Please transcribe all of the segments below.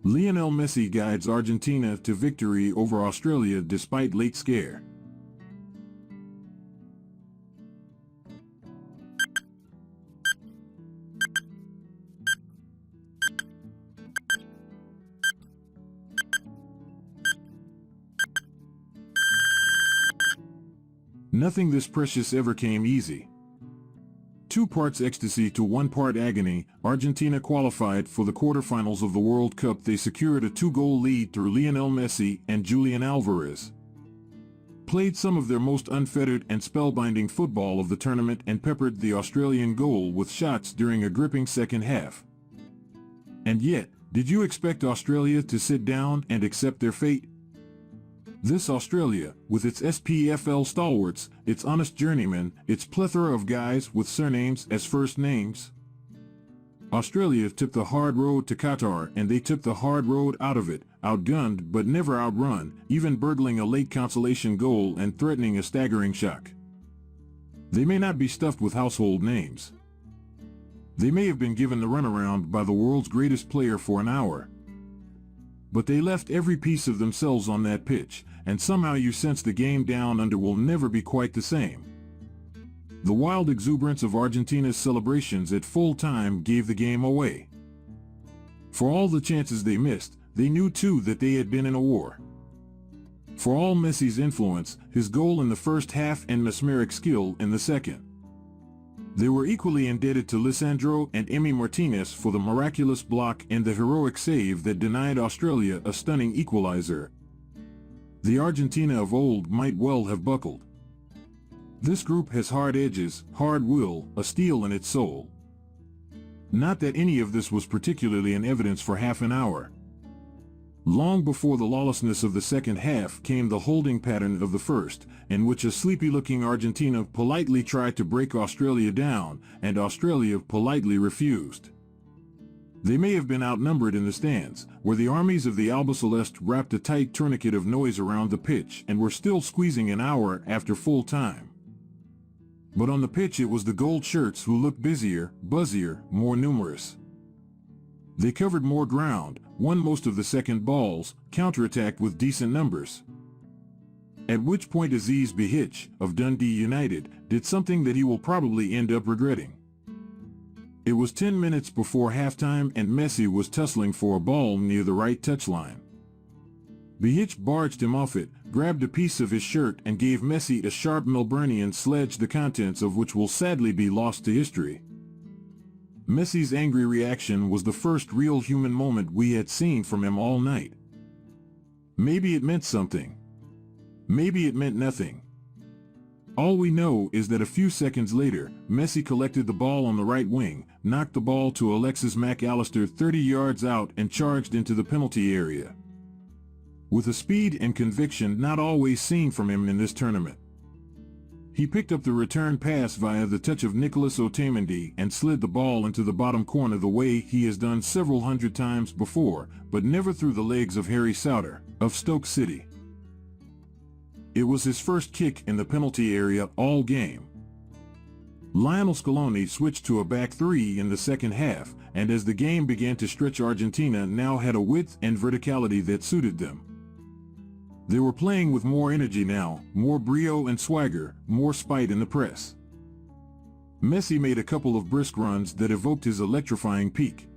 Lionel Messi guides Argentina to victory over Australia despite late scare. Nothing this precious ever came easy. 2 parts ecstasy to 1 part agony, Argentina qualified for the quarterfinals of the World Cup. They secured a 2-goal lead through Lionel Messi and Julian Alvarez. Played some of their most unfettered and spellbinding football of the tournament and peppered the Australian goal with shots during a gripping second half. And yet, did you expect Australia to sit down and accept their fate? This Australia, with its SPFL stalwarts, its honest journeymen, its plethora of guys with surnames as first names. Australia took the hard road to Qatar, and they took the hard road out of it, outgunned but never outrun, even burgling a late consolation goal and threatening a staggering shock. They may not be stuffed with household names. They may have been given the runaround by the world's greatest player for an hour. But they left every piece of themselves on that pitch, and somehow you sense the game down under will never be quite the same. The wild exuberance of Argentina's celebrations at full time gave the game away. For all the chances they missed, they knew too that they had been in a war. For all Messi's influence, his goal in the first half and mesmeric skill in the second. They were equally indebted to Lisandro and Emi Martinez for the miraculous block and the heroic save that denied Australia a stunning equalizer. The Argentina of old might well have buckled. This group has hard edges, hard will, a steel in its soul. Not that any of this was particularly in evidence for half an hour. Long before the lawlessness of the second half came the holding pattern of the first, in which a sleepy-looking Argentina politely tried to break Australia down, and Australia politely refused. They may have been outnumbered in the stands, where the armies of the Albiceleste wrapped a tight tourniquet of noise around the pitch and were still squeezing an hour after full time. But on the pitch it was the gold shirts who looked busier, buzzier, more numerous. They covered more ground, won most of the second balls, counterattacked with decent numbers. At which point Aziz Behich, of Dundee United, did something that he will probably end up regretting. It was 10 minutes before halftime and Messi was tussling for a ball near the right touchline. Behich barged him off it, grabbed a piece of his shirt and gave Messi a sharp Melburnian sledge, the contents of which will sadly be lost to history. Messi's angry reaction was the first real human moment we had seen from him all night. Maybe it meant something. Maybe it meant nothing. All we know is that a few seconds later, Messi collected the ball on the right wing, knocked the ball to Alexis Mac Allister 30 yards out and charged into the penalty area. With a speed and conviction not always seen from him in this tournament. He picked up the return pass via the touch of Nicolas Otamendi and slid the ball into the bottom corner the way he has done several hundred times before, but never through the legs of Harry Souter, of Stoke City. It was his first kick in the penalty area all game. Lionel Scaloni switched to a back three in the second half, and as the game began to stretch, Argentina now had a width and verticality that suited them. They were playing with more energy now, more brio and swagger, more spite in the press. Messi made a couple of brisk runs that evoked his electrifying peak.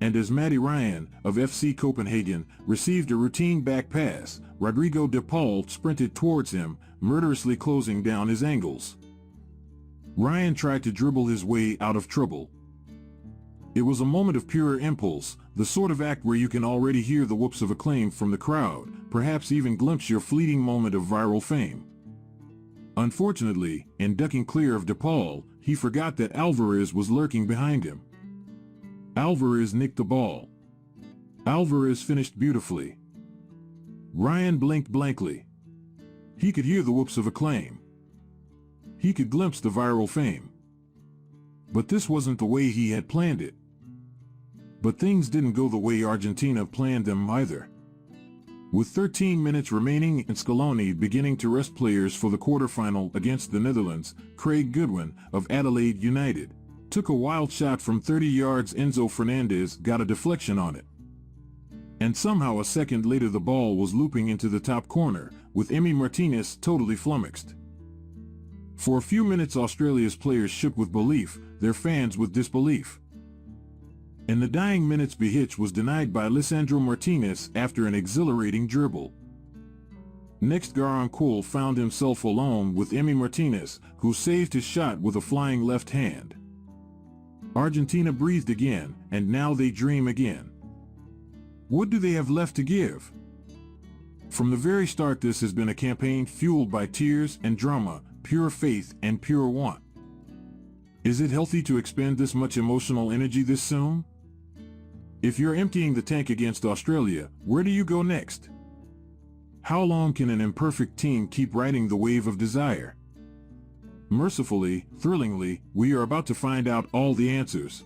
And as Matty Ryan, of FC Copenhagen, received a routine back pass, Rodrigo de Paul sprinted towards him, murderously closing down his angles. Ryan tried to dribble his way out of trouble. It was a moment of pure impulse, the sort of act where you can already hear the whoops of acclaim from the crowd, perhaps even glimpse your fleeting moment of viral fame. Unfortunately, in ducking clear of de Paul, he forgot that Alvarez was lurking behind him. Alvarez nicked the ball. Alvarez finished beautifully. Ryan blinked blankly. He could hear the whoops of acclaim. He could glimpse the viral fame. But this wasn't the way he had planned it. But things didn't go the way Argentina planned them either. With 13 minutes remaining and Scaloni beginning to rest players for the quarterfinal against the Netherlands, Craig Goodwin, of Adelaide United, took a wild shot from 30 yards. Enzo Fernandez got a deflection on it. And somehow a second later the ball was looping into the top corner, with Emi Martinez totally flummoxed. For a few minutes Australia's players shook with belief, their fans with disbelief. In the dying minutes Behich was denied by Lisandro Martinez after an exhilarating dribble. Next Garancourt found himself alone with Emi Martinez, who saved his shot with a flying left hand. Argentina breathed again, and now they dream again. What do they have left to give? From the very start this has been a campaign fueled by tears and drama, pure faith and pure want. Is it healthy to expend this much emotional energy this soon? If you're emptying the tank against Australia, where do you go next? How long can an imperfect team keep riding the wave of desire? Mercifully, thrillingly, we are about to find out all the answers.